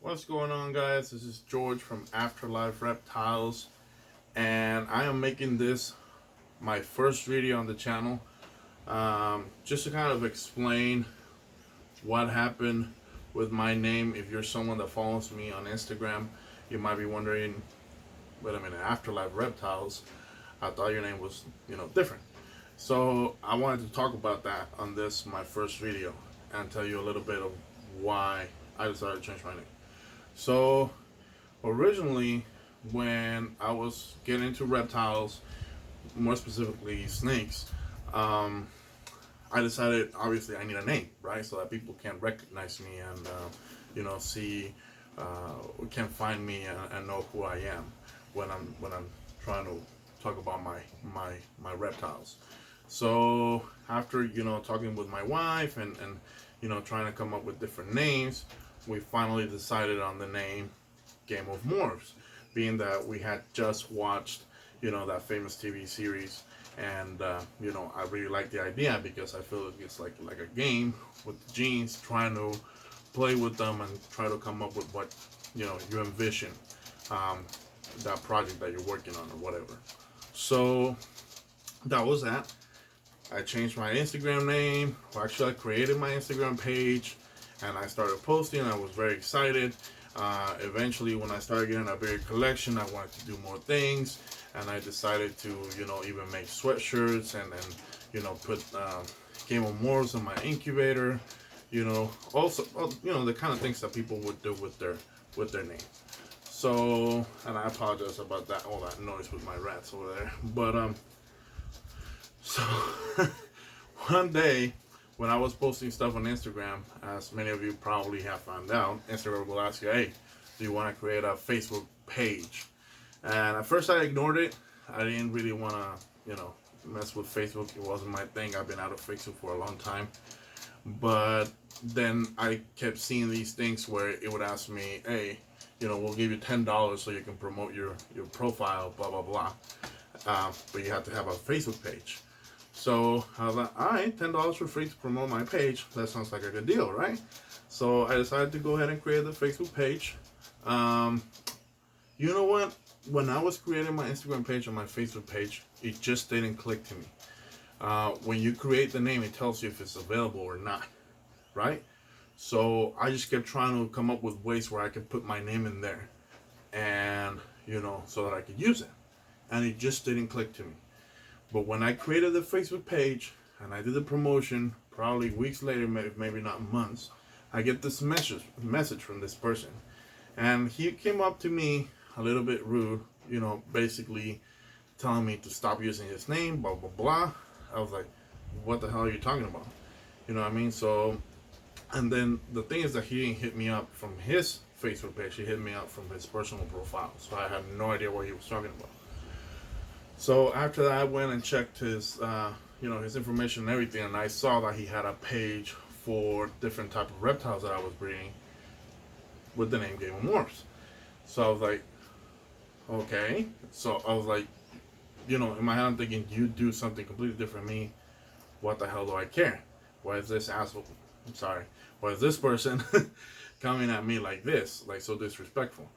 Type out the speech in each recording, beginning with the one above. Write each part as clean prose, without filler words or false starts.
What's going on, guys? This is George from Afterlife Reptiles, and I am making this my first video on the channel, just to kind of explain what happened with my name. If you're someone that follows me on Instagram, you might be wondering, wait a minute, Afterlife Reptiles, I thought your name was, different. So I wanted to talk about that on this, my first video, and tell you a little bit of why I decided to change my name. So originally, when I was getting into reptiles, more specifically snakes, I decided obviously I need a name, right, so that people can recognize me and see, can find me and know who I am when I'm trying to talk about my reptiles. So after talking with my wife and trying to come up with different names, we finally decided on the name Game of Morphs, being that we had just watched, that famous TV series, and I really like the idea because I feel it's like a game with the genes, trying to play with them and try to come up with what you envision, that project that you're working on or whatever. So that was that. I changed my Instagram name. Well, actually, I created my Instagram page and I started posting. I was very excited. Eventually, when I started getting a bigger collection, I wanted to do more things, and I decided to, even make sweatshirts and put Game of Morphs on my incubator. Also, the kind of things that people would do with their name. So, and I apologize about that, all that noise with my rats over there. But so one day, when I was posting stuff on Instagram, as many of you probably have found out, Instagram will ask you, hey, do you want to create a Facebook page? And at first I ignored it. I didn't really want to, mess with Facebook. It wasn't my thing. I've been out of Facebook for a long time. But then I kept seeing these things where it would ask me, hey, we'll give you $10 so you can promote your profile, blah, blah, blah. But you have to have a Facebook page. So I was like, all right, $10 for free to promote my page. That sounds like a good deal, right? So I decided to go ahead and create the Facebook page. You know what? When I was creating my Instagram page and my Facebook page, it just didn't click to me. When you create the name, it tells you if it's available or not, right? So I just kept trying to come up with ways where I could put my name in there and, so that I could use it. And it just didn't click to me. But when I created the Facebook page and I did the promotion, probably weeks later, maybe not months, I get this message from this person. And he came up to me a little bit rude, basically telling me to stop using his name, blah, blah, blah. I was like, what the hell are you talking about? You know what I mean? So, and then the thing is that he didn't hit me up from his Facebook page. He hit me up from his personal profile. So I had no idea what he was talking about. So after that, I went and checked his, his information and everything, and I saw that he had a page for different type of reptiles that I was breeding with the name Game of Morphs. So I was like, okay. So I was like, in my head, I'm thinking, you do something completely different from me. What the hell do I care? Why is this asshole? I'm sorry. Why is this person coming at me like this, like so disrespectful?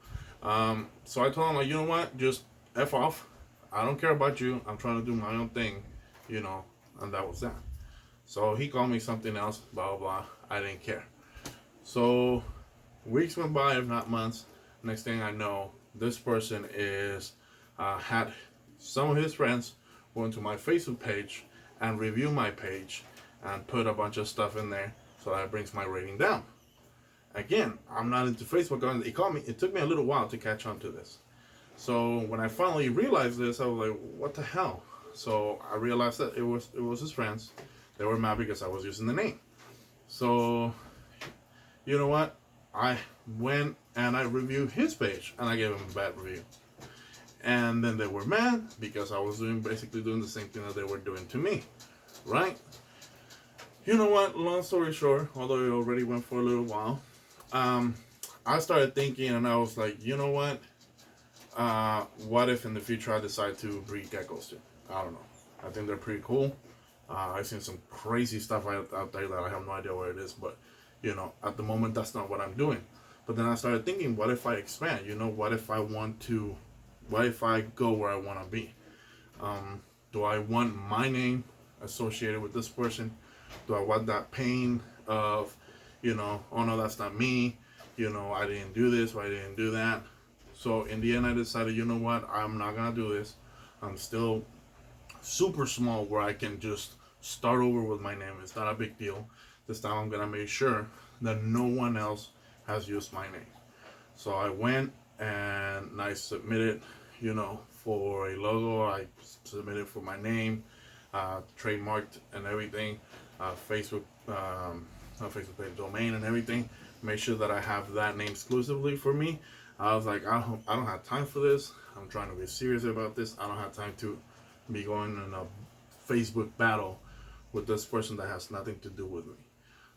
So I told him, like, you know what? Just F off. I don't care about you. I'm trying to do my own thing, and that was that. So he called me something else, blah, blah, blah. I didn't care. So weeks went by, if not months. Next thing I know, this person had some of his friends go into my Facebook page and review my page and put a bunch of stuff in there so that it brings my rating down. Again, I'm not into Facebook. He called me. It took me a little while to catch on to this. So when I finally realized this, I was like, what the hell? So I realized that it was his friends. They were mad because I was using the name. So, you know what? I went and I reviewed his page and I gave him a bad review. And then they were mad because I was basically doing the same thing that they were doing to me, right? You know what? Long story short, although it already went for a little while, I started thinking and I was like, you know what? What if in the future I decide to breed geckos too? I don't know. I think they're pretty cool. I've seen some crazy stuff out there that I have no idea what it is, but at the moment that's not what I'm doing. But then I started thinking, what if I expand? You know, what if I go where I want to be? Do I want my name associated with this person? Do I want that pain of, you know, oh no, that's not me, you know, I didn't do this or I didn't do that? So in the end, I decided, you know what, I'm not gonna do this. I'm still super small where I can just start over with my name. It's not a big deal. This time I'm gonna make sure that no one else has used my name. So I went and I submitted, you know, for a logo. I submitted for my name, trademarked and everything, Facebook, Facebook page, domain and everything. Make sure that I have that name exclusively for me. I was like, I don't have time for this. I'm trying to be serious about this. I don't have time to be going in a Facebook battle with this person that has nothing to do with me.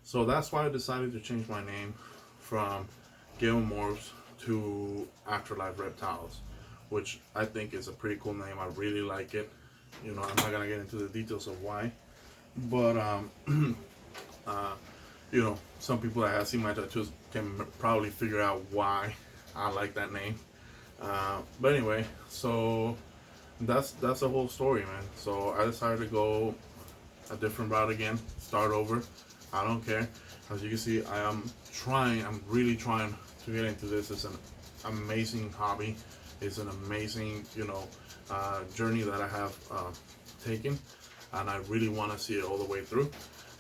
So that's why I decided to change my name from Gale Morphs to Afterlife Reptiles, which I think is a pretty cool name. I really like it. You know, I'm not gonna get into the details of why, but you know, some people that have seen my tattoos can probably figure out why I like that name. But anyway, so that's the whole story, man. So I decided to go a different route again, start over. I don't care. As you can see, I'm really trying to get into this. It's an amazing hobby. It's an amazing, you know, journey that I have taken, and I really want to see it all the way through.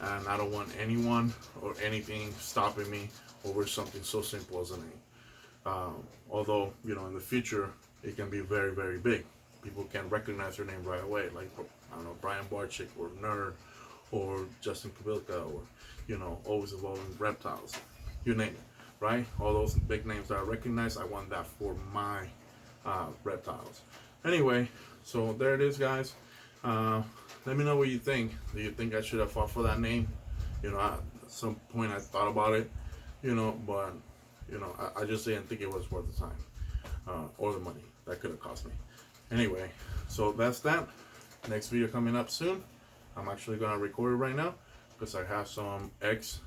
And I don't want anyone or anything stopping me over something so simple as a name. Although, you know, in the future, it can be very, very big. People can recognize your name right away, like, I don't know, Brian Barczyk or Nerd or Justin Kubilka or, you know, Always Evolving Reptiles. You name it, right? All those big names that I recognize, I want that for my reptiles. Anyway, so there it is, guys. Let me know what you think. Do you think I should have fought for that name? You know, at some point I thought about it, you know, but, you know, I just didn't think it was worth the time or the money that could have cost me. Anyway, so that's that. Next video coming up soon. I'm actually going to record it right now because I have some eggs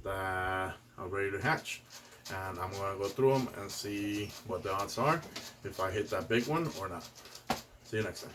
that are ready to hatch. And I'm going to go through them and see what the odds are, if I hit that big one or not. See you next time.